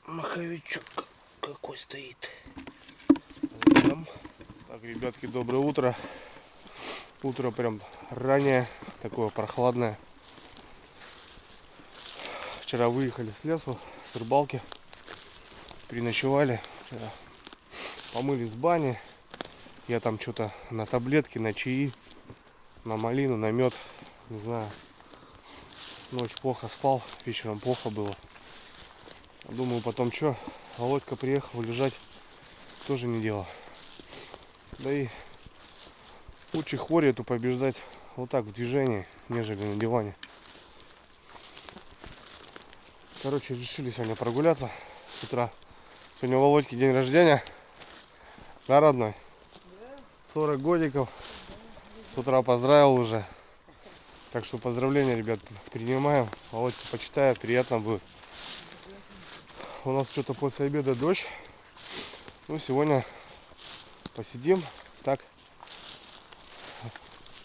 Маховичок какой стоит. Так, ребятки, доброе утро. Утро прям раннее, такое прохладное. Вчера выехали с лесу, с рыбалки. Переночевали. Вчера помылись в бане. Я там что-то на таблетки, на чаи, на малину, на мед. Не знаю. Ночь плохо спал, вечером плохо было. Думаю, потом что, Володька приехал, лежать тоже не дело. Да и лучше хворь эту побеждать вот так в движении, нежели на диване. Короче, решили сегодня прогуляться с утра. Сегодня у Володьки день рождения. Да, родной? 40 годиков. С утра поздравил уже. Так что поздравления, ребят, принимаем. Володька почитает, приятно будет. У нас что-то после обеда дождь. Ну, сегодня посидим так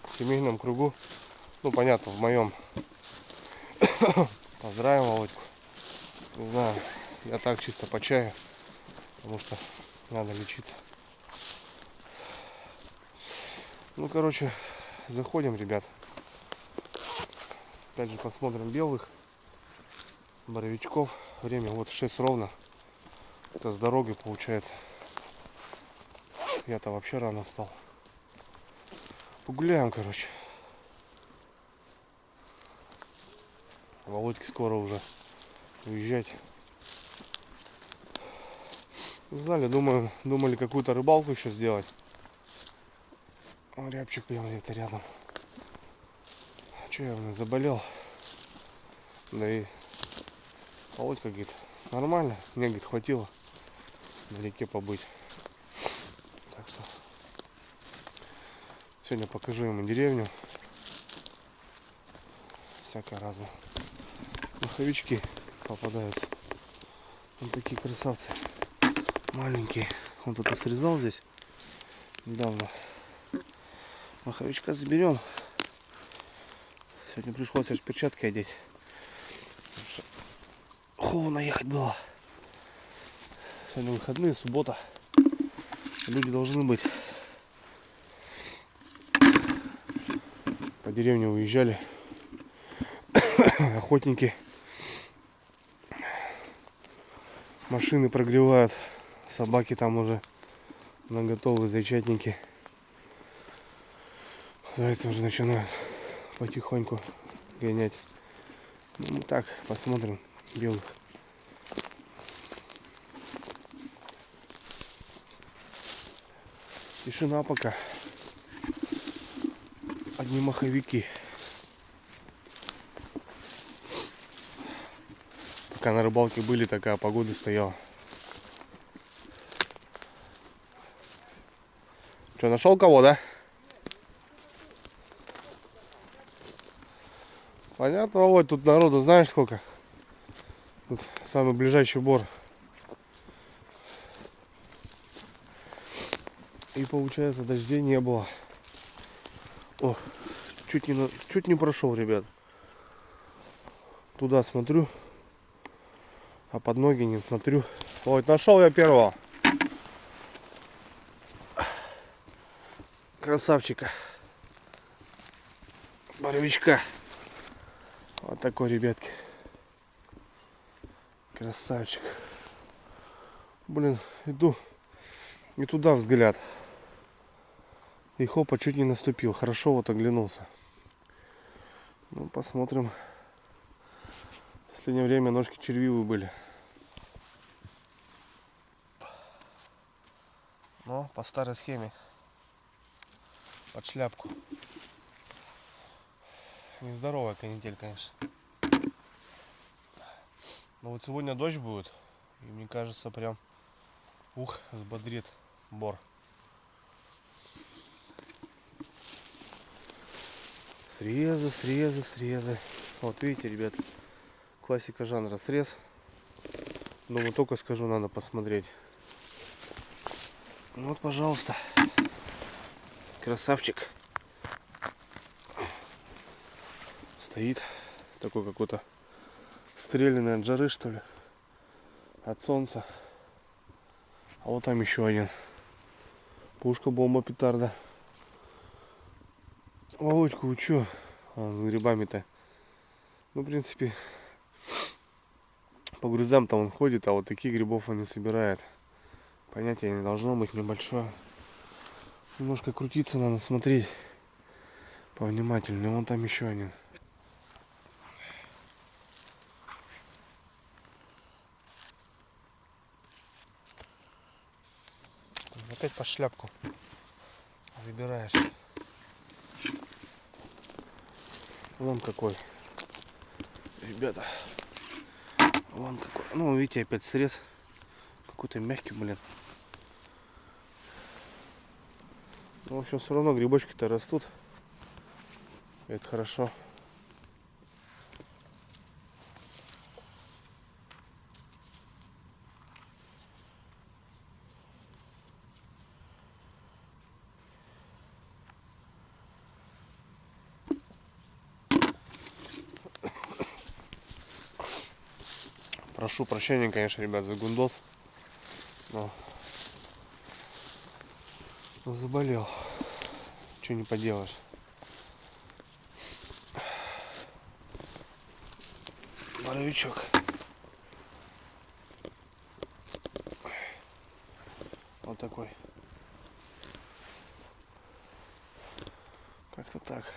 в семейном кругу. Ну, понятно, в моем. Поздравим Володьку. Не знаю, я так чисто по чаю, потому что надо лечиться. Ну, короче, заходим, ребят. Опять же посмотрим белых боровичков. Время вот 6 ровно. Это с дороги получается. Я-то вообще рано встал. Погуляем, короче. Володьке скоро уже уезжать. Не знали, думали какую-то рыбалку еще сделать. Рябчик прям где-то рядом. Че я заболел? Да и Володька говорит, нормально. Мне, говорит, хватило на реке побыть. Так что сегодня покажу ему деревню. Всякое разное. Маховички попадаются. Вот такие красавцы. Маленькие. Он тут срезал здесь недавно. Маховичка заберем. Сегодня пришлось аж перчатки одеть. Холодно ехать было. Сегодня выходные, суббота. Люди должны быть. По деревне уезжали охотники. Машины прогревают. Собаки там уже наготовы, зайчатники. Зайцы уже начинают потихоньку гонять. Ну так, посмотрим белых. Тишина пока. Одни маховики. Пока на рыбалке были, такая погода стояла. Что, нашел кого, да? Понятно, вот тут народу знаешь сколько? Тут самый ближайший бор. И получается, дождей не было. О, чуть не прошел, ребят. Туда смотрю, а под ноги не смотрю. Вот, нашел я первого. Красавчика. Боровичка. Вот такой, ребятки. Красавчик. Блин, иду. И туда взгляд. И хопа, чуть не наступил. Хорошо вот оглянулся. Ну, посмотрим. В последнее время ножки червивые были. Но по старой схеме. Под шляпку. Нездоровая канитель, конечно. Но вот сегодня дождь будет. И мне кажется, прям взбодрит бор. Срезы. Вот видите, ребят, классика жанра срез. Думаю, только скажу, надо посмотреть. Ну вот, пожалуйста. Красавчик. Стоит. Такой какой-то стрелянный от жары, что ли. От солнца. А вот там еще один. Пушка, бомба, петарда. Володька, вы чё? Он с грибами-то. Ну, в принципе, по грузам-то он ходит, а вот таких грибов он не собирает. Понятия не должно быть небольшое. Немножко крутиться надо, смотреть повнимательнее. Вон там еще один. Опять по шляпку забираешь. Вон какой. Ребята. Вон какой. Ну, видите, опять срез. Какой-то мягкий, блин. Ну, в общем, все равно грибочки-то растут. Это хорошо. Прошу прощения, конечно, ребят, за гундос. Но заболел. Чего не поделаешь. Боровичок. Вот такой. Как-то так.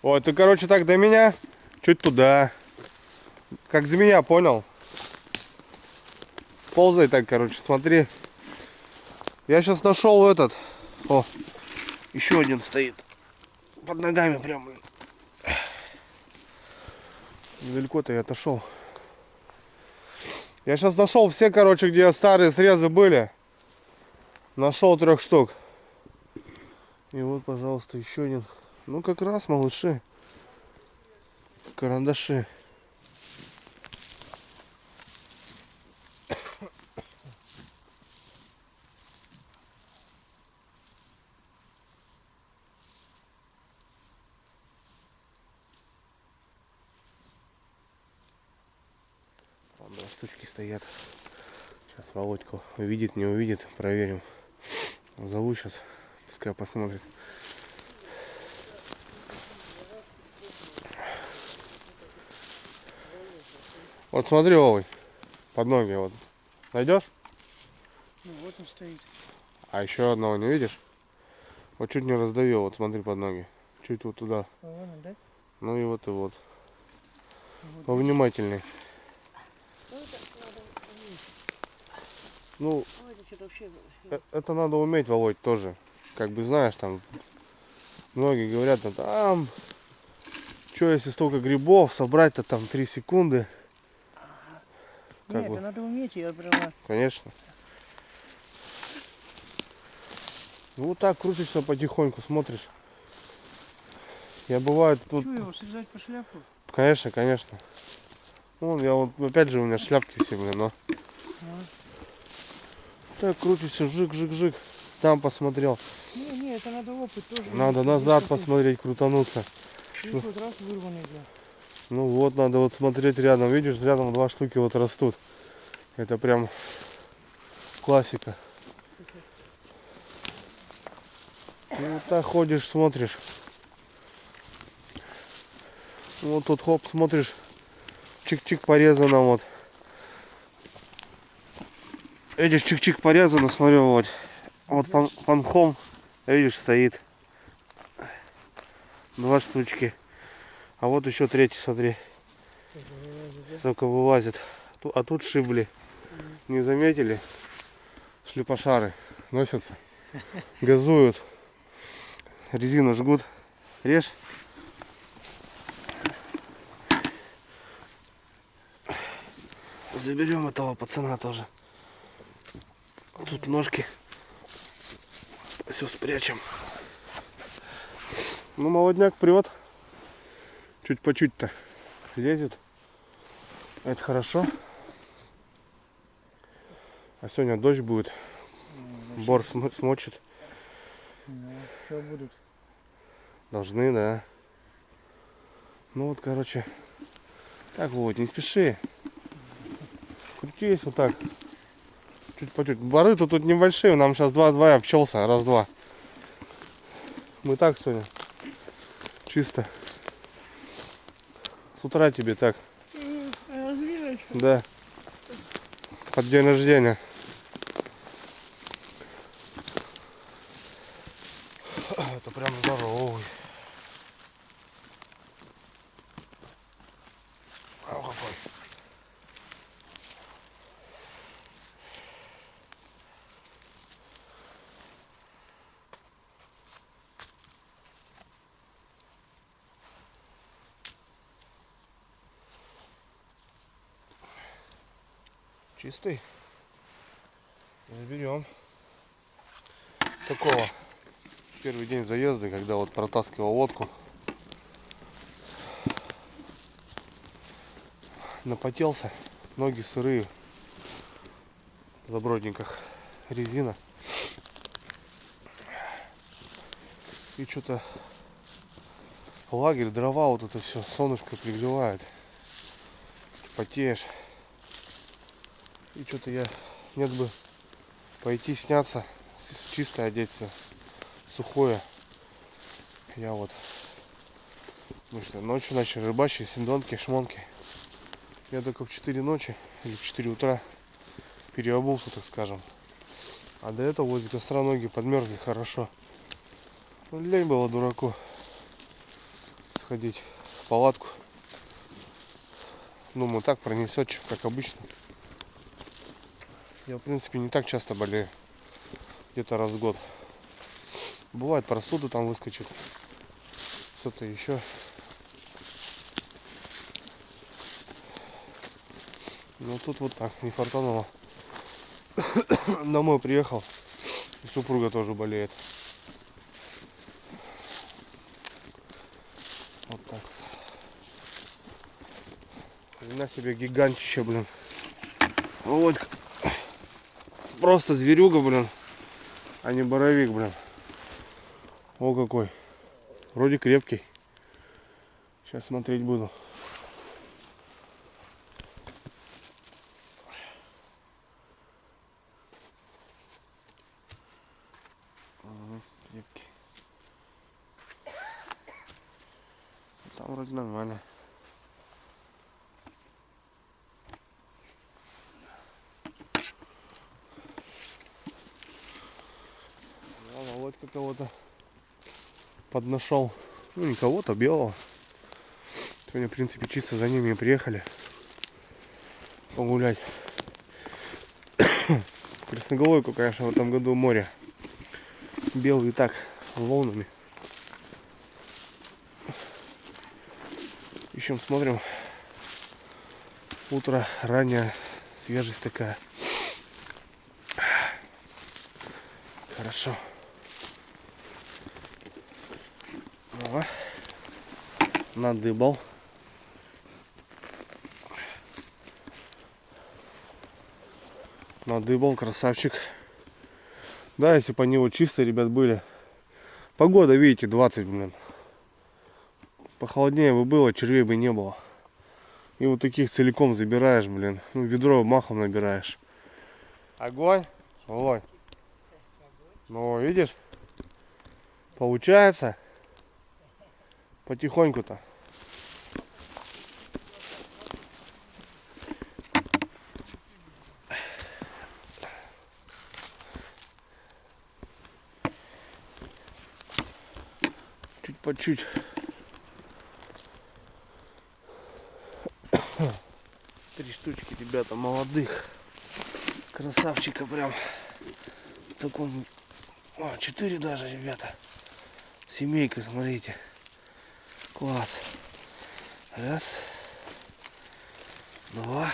Ой, ты, короче, так до меня. Чуть туда. Как за меня, понял? Ползай так, короче, смотри. Я сейчас нашел этот. О, еще один стоит. Под ногами прям. Недалеко-то я отошел. Я сейчас нашел все, короче, где старые срезы были. Нашел 3 штук. И вот, пожалуйста, еще один. Ну, как раз, малыши. Карандаши. штучки стоят. Сейчас Володьку увидит, не увидит, проверим. Зову сейчас, пускай посмотрит. Вот смотри, Володь, под ноги вот. Найдешь? Ну вот он стоит. А еще одного не видишь? Вот чуть не раздавил, вот смотри под ноги. Чуть вот туда. А вон он, да? Ну и вот и вот. Вот, Повнимательней. Ну, это что-то вообще... это надо уметь, Володь, тоже. Как бы знаешь, там многие говорят, там, что если столько грибов, собрать-то там 3 секунды. Как Нет, бы, это надо уметь, я прямо... конечно. Ну вот так крутишься потихоньку, смотришь. Я бывает тут... Что его, срезать по шляпку? Конечно, конечно. Вон, я вот, опять же, у меня шляпки все, блин, но... Так крутишься, жик-жик-жик. Там посмотрел. Не, это надо опыт тоже. Надо назад посмотреть, крутануться. Здесь вот раз вырванный, бля. Ну вот, надо вот смотреть рядом. Видишь, рядом 2 штуки вот растут. Это прям классика. И вот так ходишь, смотришь. Вот тут хоп, смотришь. Чик-чик порезано вот. Видишь, чик-чик порезано, смотрю, вот. Вот панхом, видишь, стоит. 2 штучки. А вот еще третий, смотри. Только вылазит. А тут шибли. Не заметили? Шлепошары носятся. Газуют. Резину жгут. Режь. Заберем этого пацана тоже. Тут ножки. Все спрячем. Ну, молодняк прет. Чуть по чуть-то лезет. Это хорошо. А сегодня дождь будет. Бор смочит. Все будут. Должны, да. Ну вот, короче. Так, вот, не спеши. Крутись вот так. Чуть по чуть. Боры-то тут небольшие. Нам сейчас 2-2 я обчелся. Раз-два. Мы так сегодня. Чисто. С утра тебе так. Да. Под день рождения. Это прям здоровый. А какой. Чистый. Заберем. Такого. Первый день заезда, когда вот протаскивал лодку. Напотелся. Ноги сырые. В забродниках резина. И что-то лагерь, дрова, вот это все, солнышко пригревает. Потеешь. И что-то я нет бы пойти сняться, чисто одеться, сухое. Я вот мысли, ночью начал рыбачить, синдонки, шмонки. Я только в 4 ночи или в 4 утра переобулся, так скажем. А до этого возле костра ноги подмерзли хорошо. Ну, лень было дураку сходить в палатку. Думаю, так пронесет, как обычно. Я, в принципе, не так часто болею. Где-то раз в год. Бывает, простуда там выскочит. Что-то еще. Но тут вот так, не фартануло. Домой приехал. И супруга тоже болеет. Вот так вот. На себе гигантище, блин. Вот. Просто зверюга, блин. А не боровик, блин. О, какой. Вроде крепкий. Сейчас смотреть буду. Там вроде нормально. Да, Володька кого-то поднашел. Ну не кого-то, белого. Сегодня, в принципе, чисто за ними и приехали погулять. Красноголовку, конечно, в этом году море. Белый и так волнами. Ищем, смотрим. Утро раннее, свежесть такая. Хорошо. Давай. Надыбал. Надыбал, красавчик. Да, если бы они вот чисто, ребят, были. Погода, видите, 20, блин. Похолоднее бы было, червей бы не было. И вот таких целиком забираешь, блин. Ну, ведро махом набираешь. Огонь. Володь. Ну, видишь? Получается. Потихоньку-то. Чуть по чуть. Три штучки, ребята, молодых. Красавчика прям. В таком... О, 4 даже, ребята. Семейка, смотрите. Класс. Раз. Два.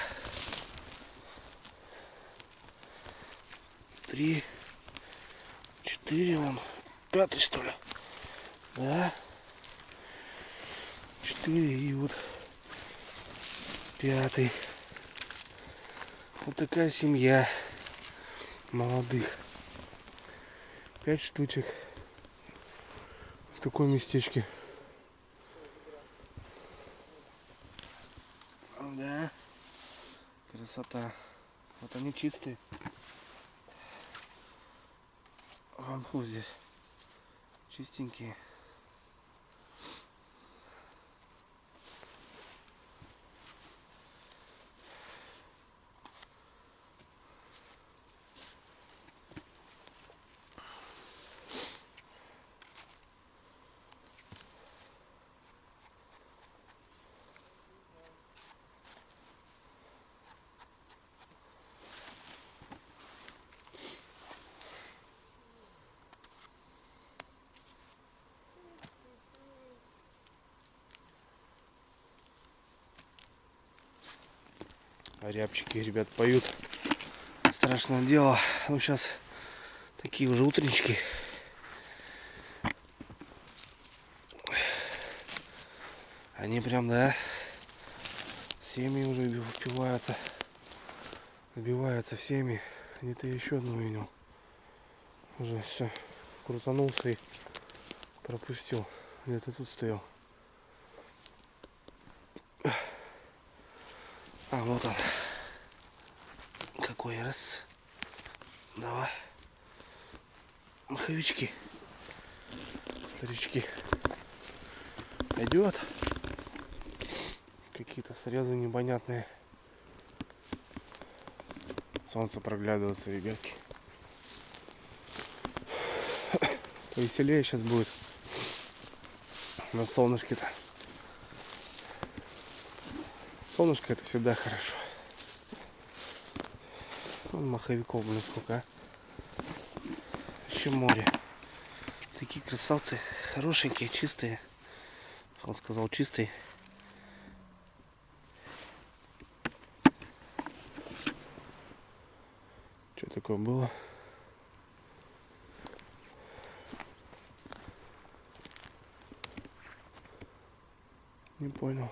3. 4. Вон. 5, что ли? Да. 4 и вот 5. Вот такая семья молодых. 5 штучек в такой местечке. Да. Красота. Вот они чистые. Вамху здесь чистенькие. А рябчики, ребят, поют. Страшное дело. Ну, сейчас такие уже утреннички. Они прям, да, семьи уже впиваются. Сбиваются всеми. Где-то я еще одну видел. Уже все. Крутанулся и пропустил. Где-то тут стоял. А, вот он. Какой раз. Давай. Маховички. Старички. Пойдет. Какие-то срезы непонятные. Солнце проглядывается, ребятки. Повеселее сейчас будет. На солнышке-то. Солнышко это всегда хорошо. Вон маховиков, блин, сколько, а. Еще море. Такие красавцы. Хорошенькие, чистые. Он сказал чистый. Что такое было? Не понял.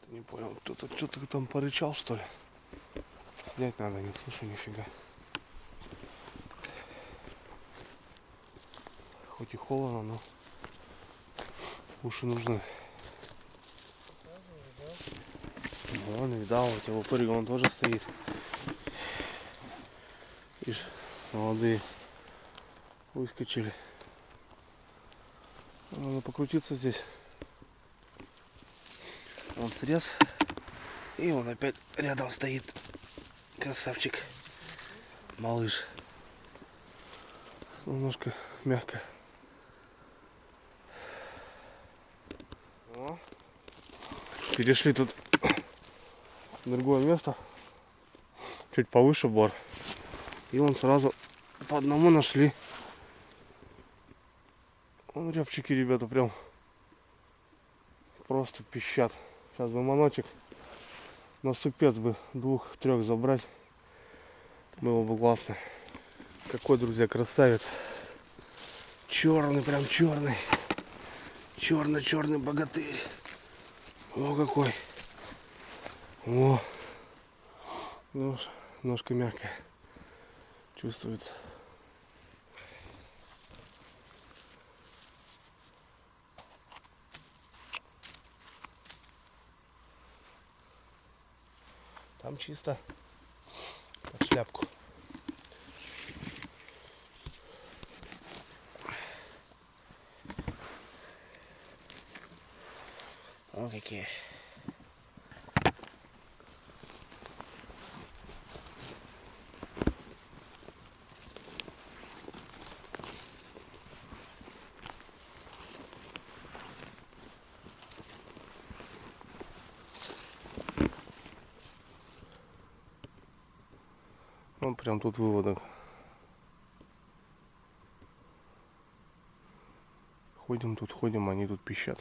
Что-то не понял. Кто-то что-то там порычал, что ли? Снять надо, не слышу нифига. Хоть и холодно, но уши нужны. Вон, видал, вот его пырьга, он тоже стоит. Видишь, молодые. Выскочили. Надо покрутиться здесь. Он срез. И он опять рядом стоит. Красавчик. Малыш. Немножко мягко. О. Перешли тут в другое место. Чуть повыше бор. И он сразу по одному нашли. Вон рябчики, ребята, прям просто пищат. Сейчас бы маночек на супец бы 2-3 забрать. Было бы классно. Какой, друзья, красавец. Черный, прям черный. Черный-черный богатырь. О, какой. О. Ножка мягкая. Чувствуется. Там чисто под шляпку. О, какие. Ну, прям тут выводок. Ходим, они тут пищат.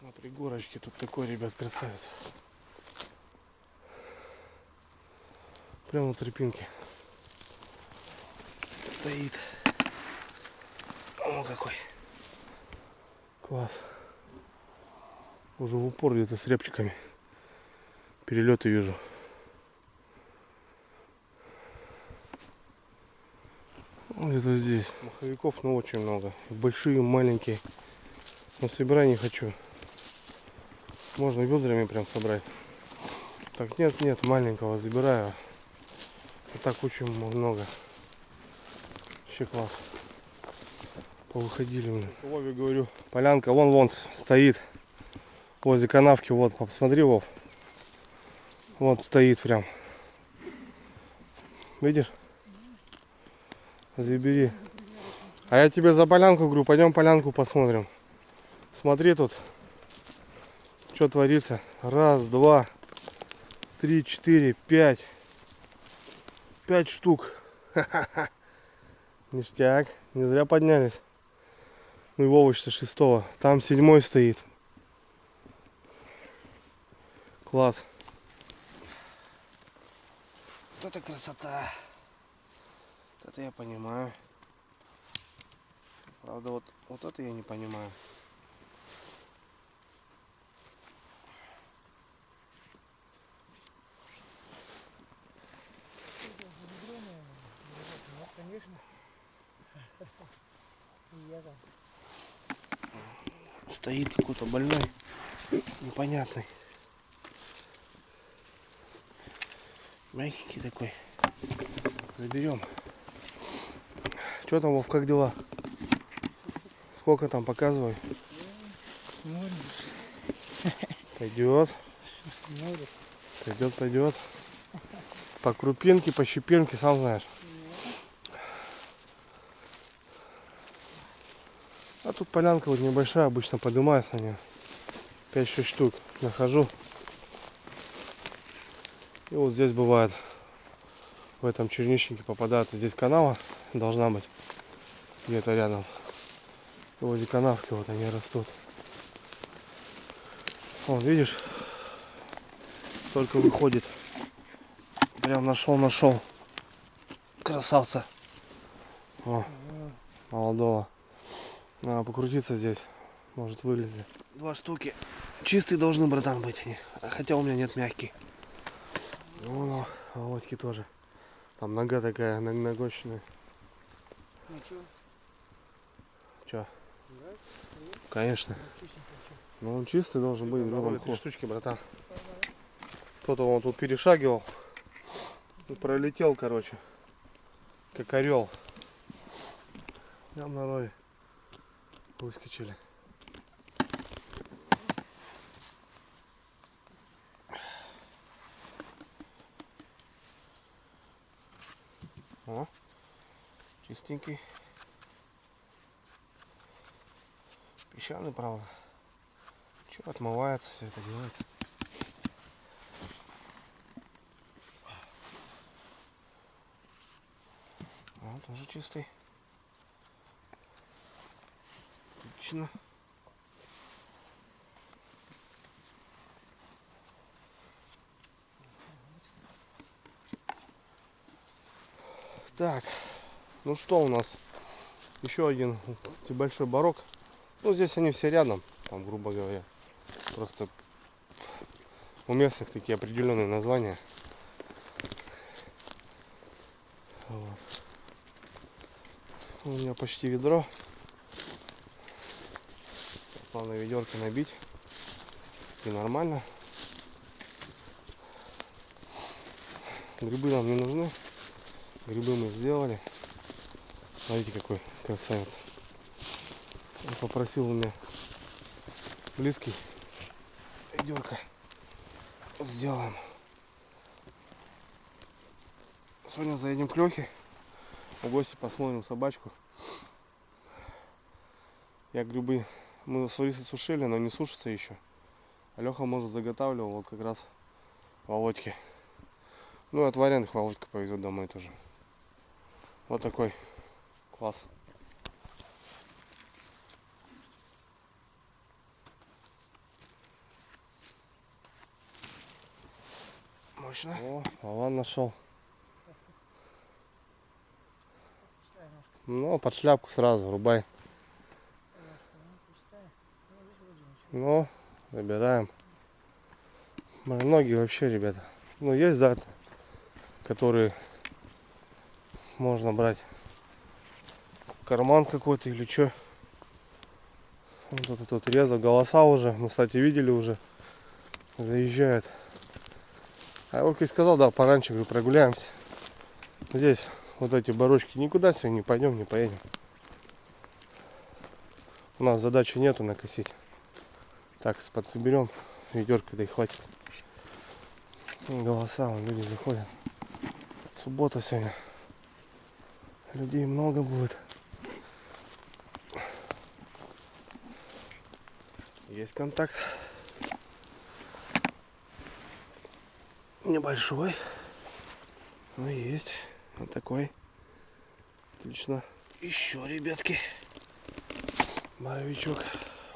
На пригорочке тут такой, ребят, красавец. Прямо на тропинке стоит. О, какой. Класс. Уже в упор где-то с рябчиками. Перелеты вижу. Где-то здесь. Маховиков, ну, очень много. Большие, маленькие. Но собирать не хочу. Можно ведрами прям собрать. Так, нет, маленького забираю. А так очень много. Вообще класс. Повыходили мы. Вове говорю, полянка вон стоит. Возле канавки, вот, посмотри, Вов. Вот стоит прям. Видишь? Забери. А я тебе за полянку говорю, пойдем полянку посмотрим. Смотри тут, что творится. 1, 2, 3, 4, 5. 5 штук. Ха-ха-ха. Ништяк. Не зря поднялись. Ну и Вовочка 6-го. Там 7-й стоит. Класс. Вот это красота. Вот это я понимаю. Правда, вот это я не понимаю. Конечно. Стоит какой-то больной, непонятный. Мягенький такой. Заберем. Что там, Вов, как дела? Сколько там, показывай? Пойдет. Пойдет. По крупинке, по щепенке, сам знаешь. А тут полянка вот небольшая, обычно поднимается на нее. 5-6 штук нахожу. И вот здесь бывает, в этом черничнике попадается, здесь канава должна быть где-то рядом. И возле канавки вот они растут. Вот видишь, только выходит. Прям нашел красавца. О, молодого. Надо покрутиться здесь, может вылезли. 2 штуки чистые должны, братан, быть они, хотя у меня нет мягкий. Ну, володьки тоже. Там нога такая нагощенная. Ничего. Че? Да? Конечно. Чистенько всё. Ну он чистый должен быть. Давай 3 штучки, братан. Кто-то вон тут перешагивал. Тут пролетел, короче. Как орел. Прям на роли. Выскочили. О, чистенький. Песчаный, правда. Че, отмывается все это делается. Он тоже чистый. Отлично. Так, ну что у нас? Еще один небольшой барок. Ну, здесь они все рядом, там, грубо говоря. Просто у местных такие определенные названия. Вот. У меня почти ведро. Главное ведерко набить. И нормально. Грибы нам не нужны. Грибы мы сделали. Смотрите, какой красавец. Он попросил у меня близкий. Ведерко сделаем. Сегодня заедем к Лехе. В гости посмотрим собачку. Я грибы мы с Ларисой сушили, но не сушится еще. А Леха, может, заготавливал вот как раз Володьке. Ну и от вареных Володька повезет домой тоже. Вот такой класс. Мощно. О, Вован нашел. Пустая ножка. Ну, под шляпку сразу рубай. Ножка, ну, пустая. Ну, здесь вроде ничего. Ну, забираем. Ноги вообще, ребята. Ну, есть, да, которые можно брать в карман какой-то или что. Вот это тут реза, голоса уже. Мы, кстати, видели уже. Заезжает. А я вот и сказал, да, пораньше, говорю, прогуляемся. Здесь вот эти барочки никуда сегодня не пойдем, не поедем. У нас задачи нету накосить. Так, подсоберем ведерко, да и хватит. Голоса, вон люди заходят. Суббота сегодня. Людей много будет. Есть контакт. Небольшой. Ну есть. Вот такой. Отлично. Еще, ребятки. Боровичок.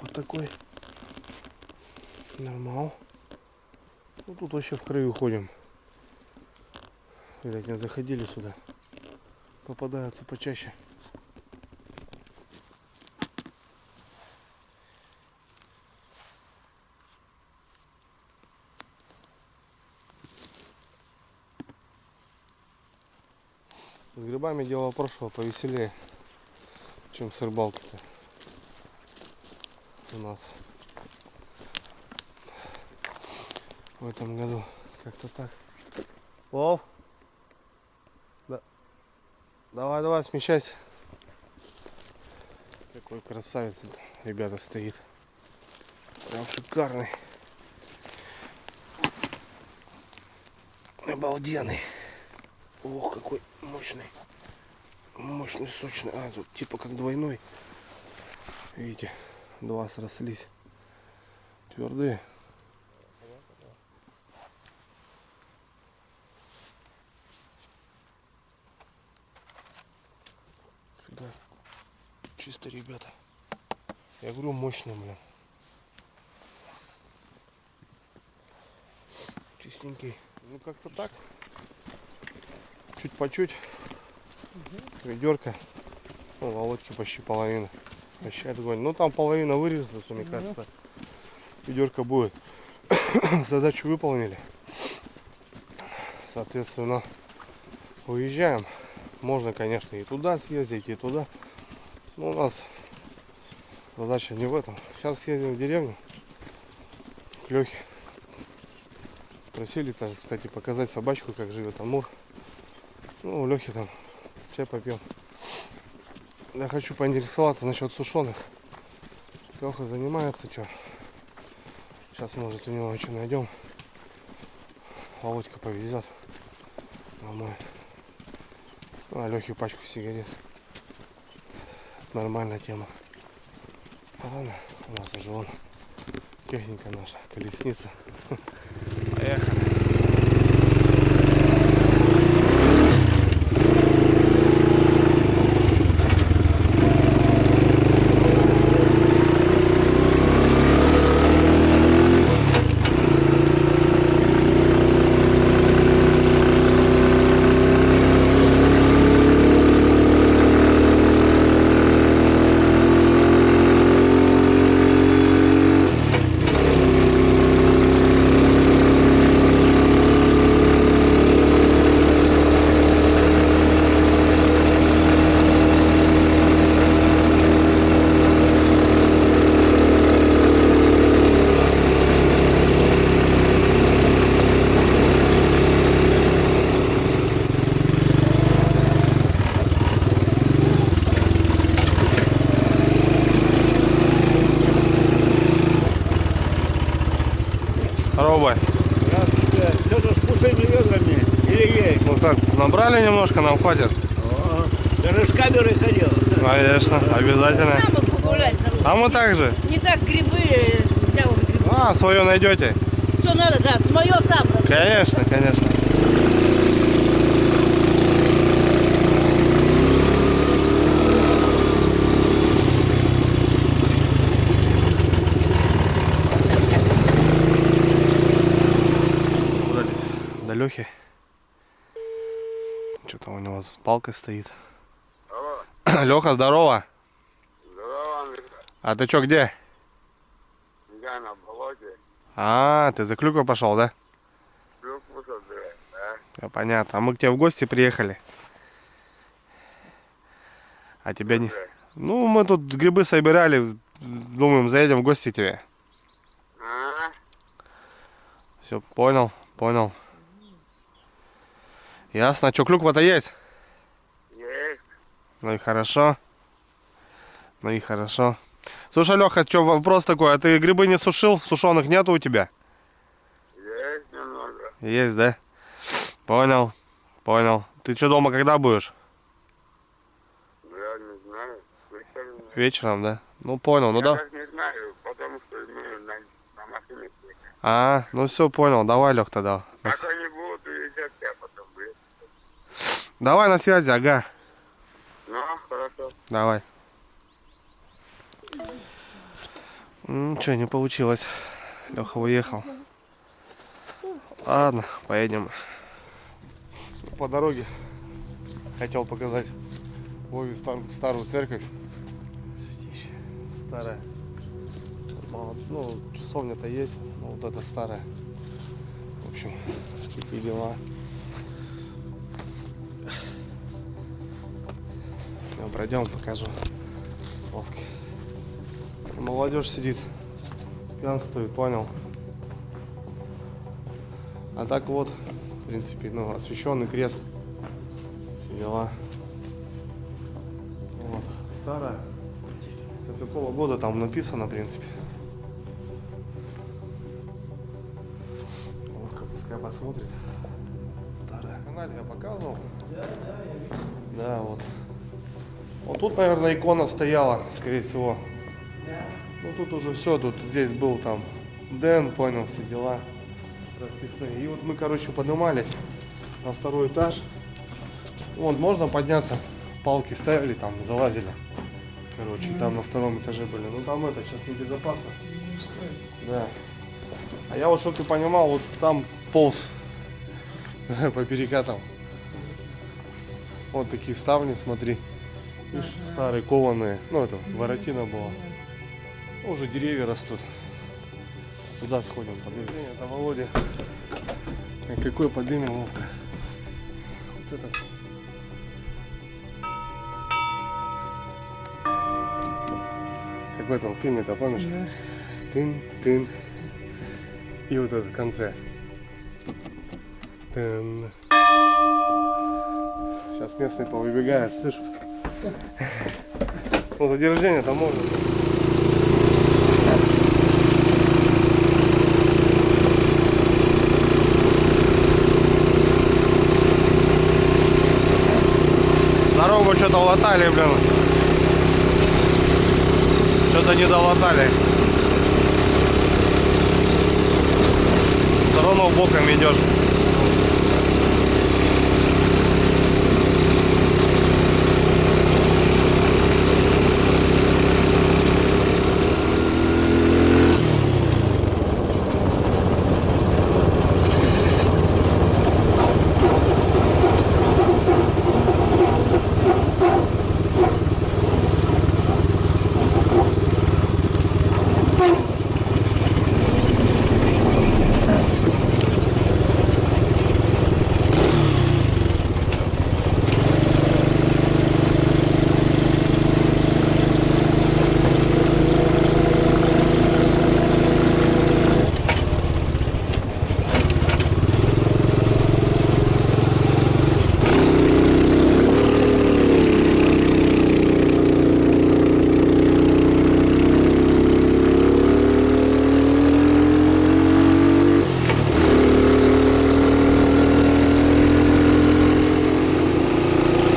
Вот такой. Нормал. Ну тут вообще в краю ходим. Видать, не заходили сюда. Попадаются почаще. С грибами дело прошлого повеселее, чем с рыбалкой-то у нас в этом году. Как-то так. Вов! Да. Давай, давай, смещайся. Какой красавец, ребята, стоит. Прям шикарный. Обалденный. Ох, какой мощный. Мощный, сочный. А, тут типа как двойной. Видите, два срослись. Твердые. Фига. Чисто, ребята. Я говорю, мощный, блин. Чистенький. Ну как-то так. Чуть по чуть. Ведерко. Ну, Володьки почти половина. Вообще огонь. Ну там половина вырезается, мне кажется. Ведерко будет. Задачу выполнили. Соответственно, уезжаем. Можно, конечно, и туда съездить, и туда. Но у нас задача не в этом. Сейчас съездим в деревню к Лехе. Просили, кстати, показать собачку, как живет Амур. Ну, у Лехи там чай попьем. Я хочу поинтересоваться насчет сушеных. Леха занимается, что? Сейчас, может, у него что найдем. Володька повезет домой. Ну, а Лехе пачку сигарет. Это нормальная тема. А ладно, у нас уже вон техника наша, колесница. Поехали. Здорово. Что-то с пустыми ведрами или есть? Ну как, набрали немножко, нам хватит? Даже с камерой ходил. Конечно, обязательно. Там вот погулять. А мы также. Не так грибы, я уже грибы. А, свое найдете? Что надо, да, мое там. Конечно, конечно. Добрались до Лехи. Что-то у него с палкой стоит. Алло. Леха, здорово. Здорово, Андрей. А ты что, где? Я на болоте. А, ты за клюквой пошел, да? Клюкву собирать, да? Да, понятно. А мы к тебе в гости приехали. А тебя не... Ну, мы тут грибы собирали. Думаем, заедем в гости к тебе. А? Все, понял, понял. Ясно. А что, клюква-то есть? Есть. Ну и хорошо. Ну и хорошо. Слушай, Леха, что, вопрос такой. А ты грибы не сушил? Сушеных нету у тебя? Есть немного. Есть, да? Понял, понял. Ты что, дома когда будешь? Я не знаю. Вечером. Вечером, да? Ну, понял. Ну, Я да. так не знаю, потому что мы на машине приехали. А, ну все, понял. Давай, Лех, тогда. Как они будут уезжать, я потом выйду. Давай на связи, ага. Ну, хорошо. Давай. Ничего, не получилось. Леха уехал. Ладно, поедем. По дороге хотел показать Вове старую церковь. Старая. Ну, часовня-то есть, но вот это старая. В общем, такие дела. Пройдем, покажу. Вовке. Молодежь сидит, пьянствует, понял. А так вот, в принципе, ну, освященный крест. Все дела. Вот. Старая. С какого года там написано, в принципе. Вовка пускай посмотрит. Старая. На канале я показывал. Да, вот. Вот тут, наверное, икона стояла, скорее всего. Ну тут уже все, тут здесь был там Дэн, понял, все дела расписные. И вот мы, короче, поднимались на второй этаж. Вон, можно подняться, палки ставили, там залазили. Короче, там на втором этаже были. Ну там это сейчас небезопасно. Да. А я вот, чтобы ты понимал, вот там полз по перекатам. Вот такие ставни, смотри. Видишь, старые кованые. Ну это воротина была. Ну, уже деревья растут. Сюда сходим, поднимемся. Это Володя. Какой подымем ловко. Вот этот. Как в этом фильме-то, помнишь? Да. Тын-тын. И вот этот в конце. Тын. Сейчас местные повыбегают, слышишь? Ну, задержание-то можно. Дорогу что-то латали, блин. Что-то не долатали. Все равно боком идешь.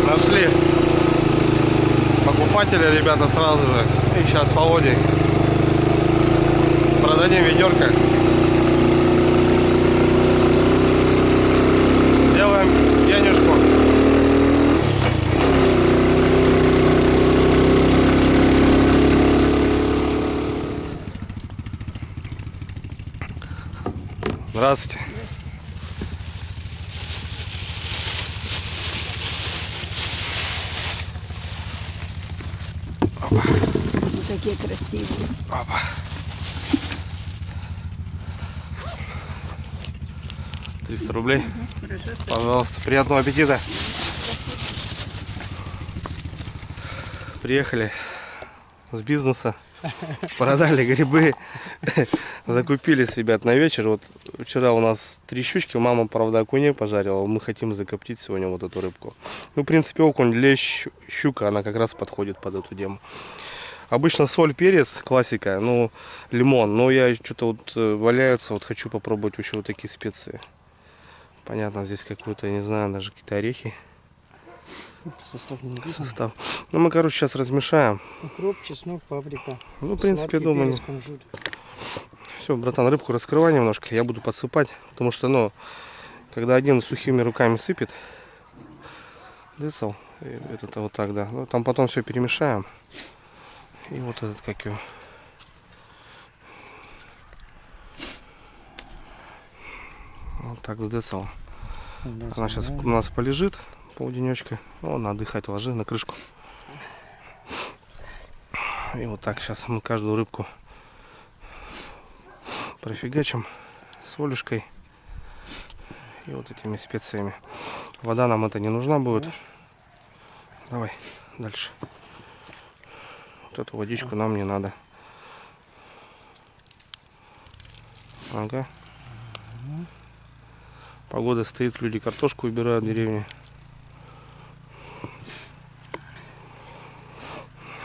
Нашли покупателя, ребята, сразу же. И сейчас с Володей продадим ведерко. Делаем денежку. Здравствуйте. Вот такие красивые. Опа. 300 рублей. Хорошо, Пожалуйста, приятного аппетита. Приехали с бизнеса, продали грибы, закупились, ребят, на вечер. Вот вчера у нас 3 щучки, мама, правда, окуней пожарила. Мы хотим закоптить сегодня вот эту рыбку. Ну, в принципе, окунь, лещ, щука, она как раз подходит под эту тему. Обычно соль, перец, классика, ну, лимон. Но я что-то вот валяется, вот хочу попробовать еще вот такие специи. Понятно, здесь какой-то, не знаю, даже какие-то орехи. Состав не написан. Состав. Ну, мы, короче, сейчас размешаем. Укроп, чеснок, паприка. Ну, в принципе, сладкий думаю. перец, кунжут. Все, братан, рыбку раскрывай немножко, я буду подсыпать. Потому что, ну, когда один сухими руками сыпет, дыцал, это вот так, да. Ну, там потом все перемешаем. И вот этот, как его. Вот так сдыцал. Она сейчас у нас полежит полденечка. О, на отдыхать ложи на крышку. И вот так сейчас мы каждую рыбку профигачим солюшкой и вот этими специями. Вода нам это не нужна будет. Давай дальше. Вот эту водичку нам не надо. Ага. Погода стоит, люди картошку убирают в деревне.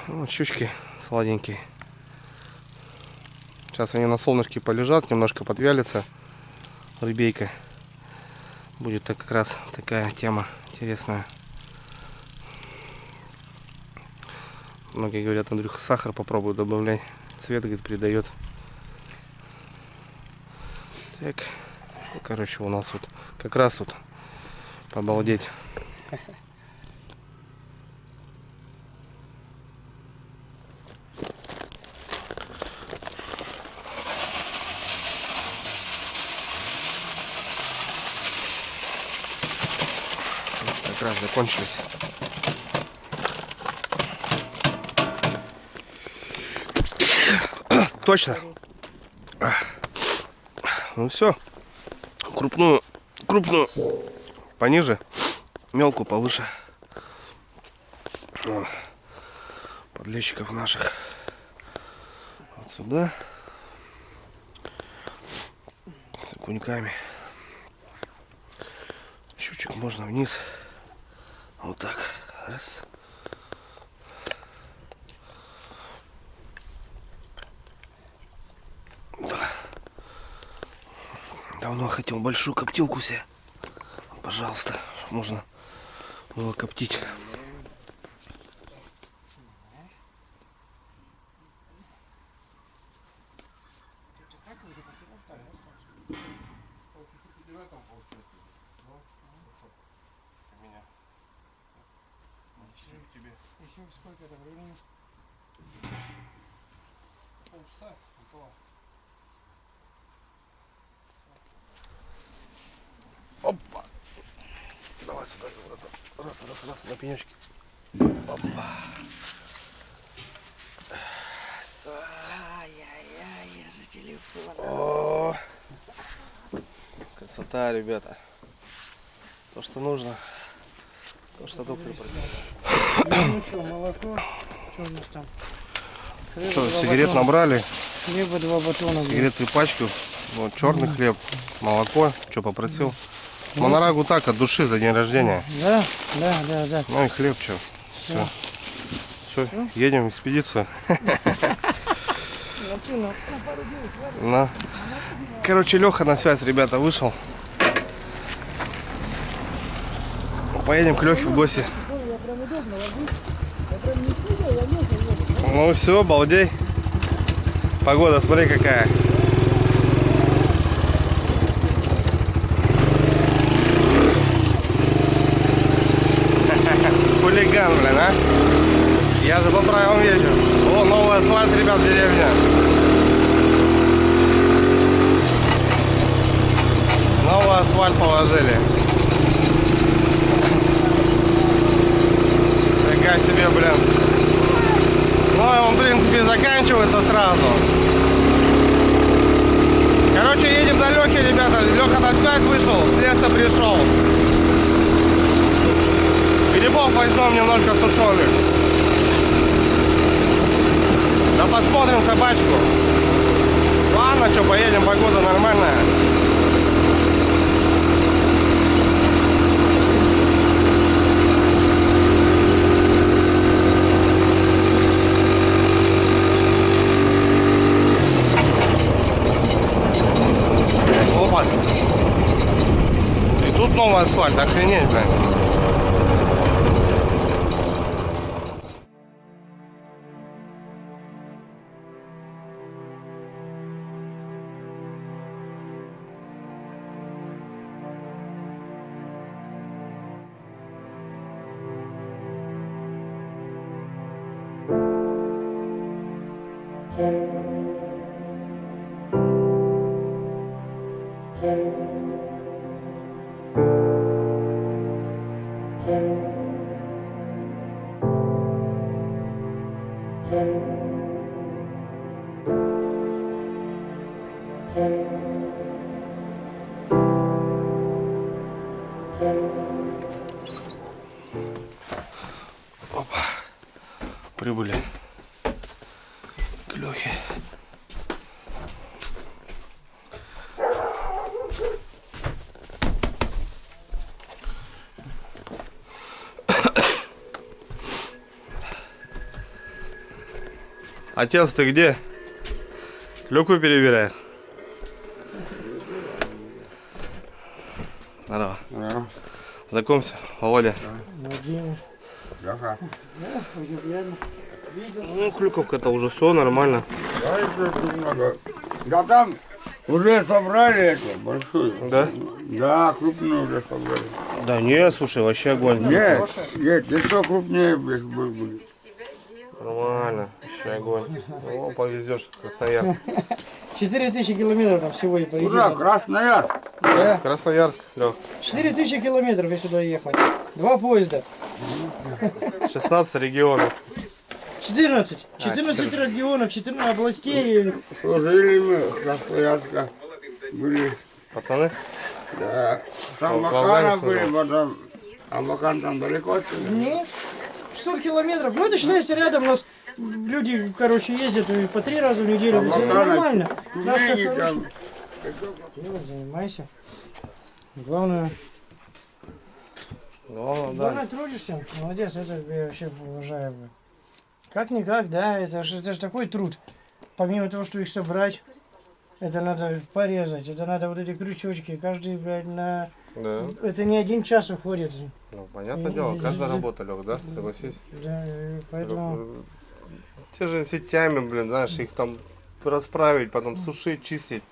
Вот щучки сладенькие. Сейчас они на солнышке полежат, немножко подвялятся. Рыбейка. Будет так как раз такая тема интересная. Многие говорят, Андрюха, сахар попробуй добавляй. Цвет, говорит, придает. Так, ну, короче, у нас вот как раз тут побалдеть. Как раз закончились. Точно. Ну все. Крупную пониже, мелкую повыше. Вон, подлещиков наших вот сюда с окуньками. Щучек можно вниз. Вот так. Раз. Да. Давно хотел большую коптилку себе. Пожалуйста, можно было коптить. Еще сколько это времени? Полчаса, около. Опа! Давай сюда, раз, на пенечке. Опа! Ай-яй-яй, я же телефон. О! Красота, ребята. То, что нужно. То, что доктор прописал. Ну что, молоко? Что у нас там? Что, сигарет набрали? Хлеба 2 батона. Сигарет 3 пачки. Вот, черный хлеб, молоко. Что попросил? Монорагу так, от души, за день рождения. Да. Ну и хлеб, что. Все, едем в экспедицию. На. Короче, Леха на связь, ребята, вышел. Поедем к Лехе в гости. Ну все, балдей. Погода, смотри какая. Хулиган, блин, а? Я же по правилам езжу. О, новый асфальт, ребят, в деревне. Новый асфальт положили. Фига себе, блин. Ну, он, в принципе, заканчивается сразу. Короче, едем до Лехи, ребята. Леха на связь вышел, с леса пришел. Грибов возьмем немножко сушеных. Да посмотрим собачку. Ладно, что, поедем, погода нормальная. Опа. И тут новый асфальт, охренеть, блин. Опа. Прибыли к Лехе. Отец, ты где? Клюкву перебирает. Здорово. Здорово. Знакомься, Володя. Владимир. Леха. Ну, клюковка-то уже все нормально. Да, это немного. Да там Уже собрали это, большую. Да? Да, крупную уже собрали. Да не, слушай, вообще огонь. Нет, еще крупнее будет. Нормально, вообще огонь. О, повезешь, Красноярск. 4000 километров там всего и поезжали. Куда? Красноярск. Да. Красноярск, Лёх. 4000 километров, если сюда ехать. 2 поезда. 16 регионов. 14. 14 регионов, 14 областей. Служили мы в Красноярске. Были, Пацаны? да. В Самбакана Афганистане были, потом. Амбакан там далеко отсюда. Нет. 600 километров. Ну это считается рядом у нас. Люди, короче, ездят и по 3 раза в неделю. А Все Макана, нормально. Нас всё Тюмени хорошо. там. Делай, занимайся. Главное, Ну, да. главное трудишься. Молодец, это я вообще уважаю. Бля. Как-никак, да, это же такой труд. Помимо того, что их собрать, это надо порезать, это надо вот эти крючочки, каждый, блядь, на... Да. Это не 1 час уходит. Ну, понятное дело, каждая работа, Лёх, да? Согласись? Да, и поэтому... Те же сетями, блин, знаешь, их там расправить, потом сушить, чистить.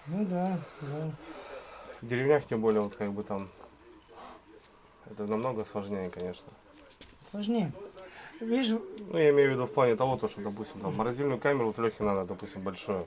Ну да, да. В деревнях, тем более, вот как бы там, это намного сложнее, конечно. Сложнее. Видишь, Ну, я имею в виду в плане того, то, что, допустим, там морозильную камеру вот Лехе надо, допустим, большую.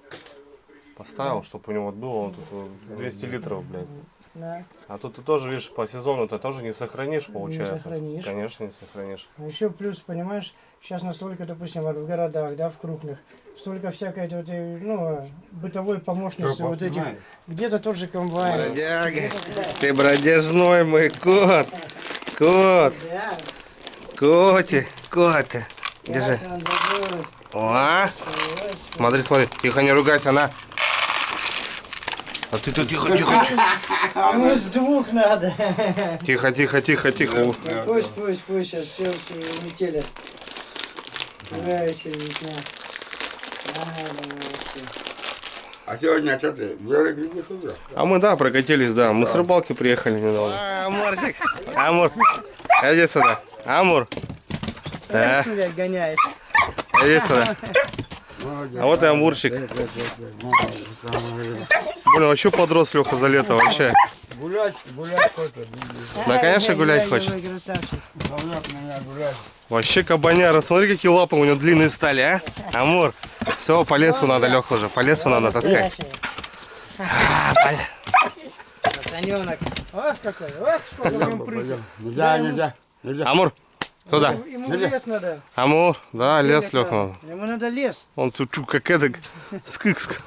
Поставил, чтобы у него вот было вот тут вот 200 литров, блядь. да. А тут ты тоже, видишь, по сезону ты тоже не сохранишь, получается. сохранишь. Конечно, не сохранишь. А еще плюс, понимаешь, сейчас настолько, допустим, вот в городах, да, в крупных, столько всякой вот, ну, бытовой помощницы, вот этих, где-то тот же комбайн. Бродяга, ты бродяжной мой кот. Кот, Да, кот. Держи. ясно, добралась, О, добралась. смотри, тихо, не ругайся, на. А ты тут тихо. А мы с 2 надо. Тихо. Пусть, сейчас все улетели. Нравится, Витя. Молодцы. А сегодня что ты? Белый грибы сюда? А мы, да, прокатились, да. Мы с рыбалки приехали недавно. Амурчик. Амур. Иди сюда. Амур. Да. Что ты гоняешь? Иди сюда. А вот и амурчик. Блин, вообще подрос Леха за лето, вообще. Гулять хочет. Да, конечно, гулять хочет. Красавчик. Давляк меня гулять. Вообще кабаняра. Смотри, какие лапы у него длинные стали, а? Амур. Все, по лесу надо, Леха, уже. По лесу надо таскать. Пацаненок. Ох какой, ох, сколько в нем прыгает. Нельзя. Амур, сюда. Ему лес надо. Амур, да, лес, Леха, надо. Ему надо лес. Он тут как эдак, скыкск.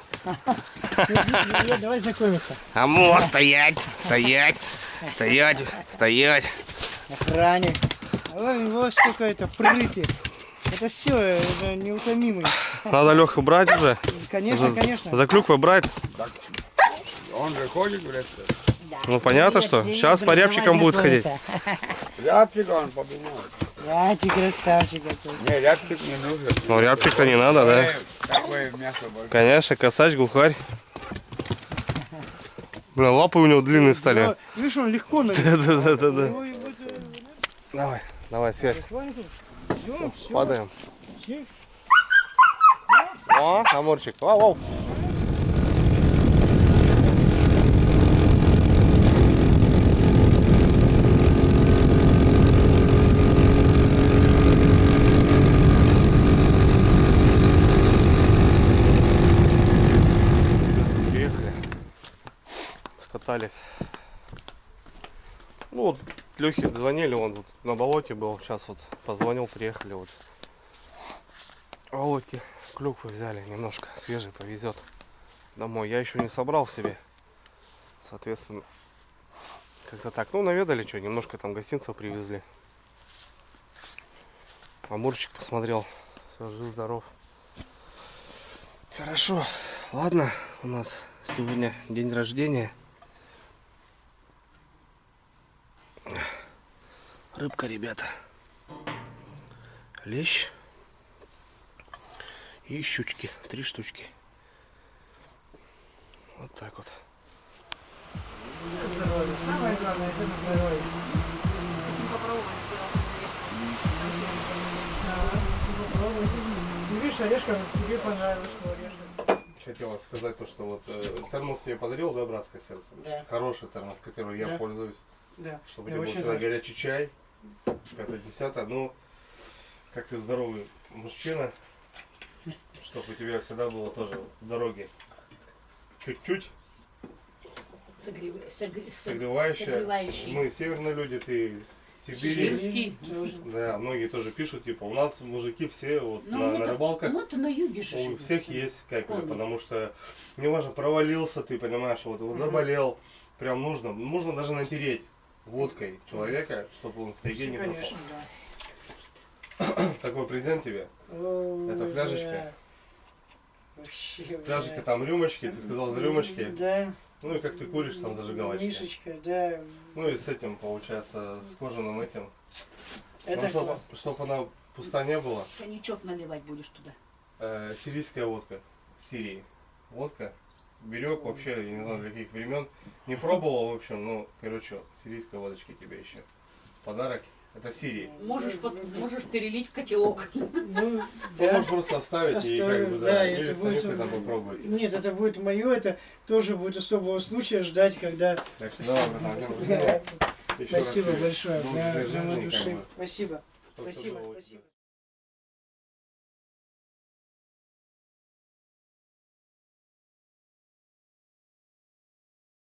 Давай знакомиться. Амур, стоять. Охранник. Ой, вот сколько это прыти. Это все, это неутомимый. Надо Леху брать уже. Конечно. За клюквой брать. Он же ходит в лес. Ну понятно, что. Сейчас по рябчикам будет ходить. Рябчик он подумает. Да, ты красавчик какой. Не, рябчик не нужен. Ну рябчик-то не надо, да? Какое мясо большое. Конечно, косач, глухарь. Блин, лапы у него длинные стали. Да, видишь, он легко на Да. Давай, связь. Все, Падаем. О, амурчик. Вау. Приехали. Скатались. Ну, вот Лехе звонили, он вот на болоте был, сейчас вот позвонил, приехали вот. Володьки клюквы взяли немножко, свежий, повезет домой. Я еще не собрал себе, соответственно, как-то так. Ну, наведали что, немножко там гостинцев привезли. Амурчик посмотрел, все, жив, здоров. Хорошо, ладно, у нас сегодня день рождения. Рыбка, ребята. Лещ. И щучки. 3 штучки. Вот так вот. Самое главное, это здоровье. Видишь, орешка, тебе понравилось, что орешка. хотелось сказать то, что вот термос тебе подарил, да, братское сердце? Да. Хороший термос, которым я Да. пользуюсь. Да. Чтобы Я тебе был очень всегда рад. горячий чай. Это 10-е. Ну, как ты здоровый мужчина, чтобы у тебя всегда было тоже в дороге чуть-чуть согревающее. согревающий. Мы северные люди, ты Сибири. Сибирский. Тоже. Да, многие тоже пишут, типа, у нас мужики все вот Ну, на мы-то- рыбалках. мы-то на юге же У живем. всех есть капель, Кони. потому что неважно, провалился ты, понимаешь, вот заболел, прям нужно даже натереть водкой человека, чтобы он в тайге не пропал. Конечно, да. Такой презент тебе. Ой, Это фляжечка? да. Вообще, Фляжечка, да. там рюмочки, ты сказал за рюмочки. Да. Ну и как ты куришь, там зажигалочка. Мишечка, да. Ну и с этим, получается, с кожаным этим. Это Ну, класс. чтобы она пуста не была. Коньячок наливать будешь туда. Сирийская водка. Сирии. Водка. Берег вообще, я не знаю для каких времен. Не пробовал, в общем, ну, короче, сирийской водочки тебе еще. Подарок. Это Сирии. Можешь перелить в котелок. Ну, Ну, да. можешь просто оставить и Оставлю, как бы, да, да, это или с будет- тарелкой там попробовать. Нет, это будет мое, это тоже будет особого случая ждать, когда... Так что давай, братан, Спасибо большое. Бог Да, тебе прямо жизни, души. как бы. Спасибо. Чтоб всё Спасибо, было у тебя. спасибо.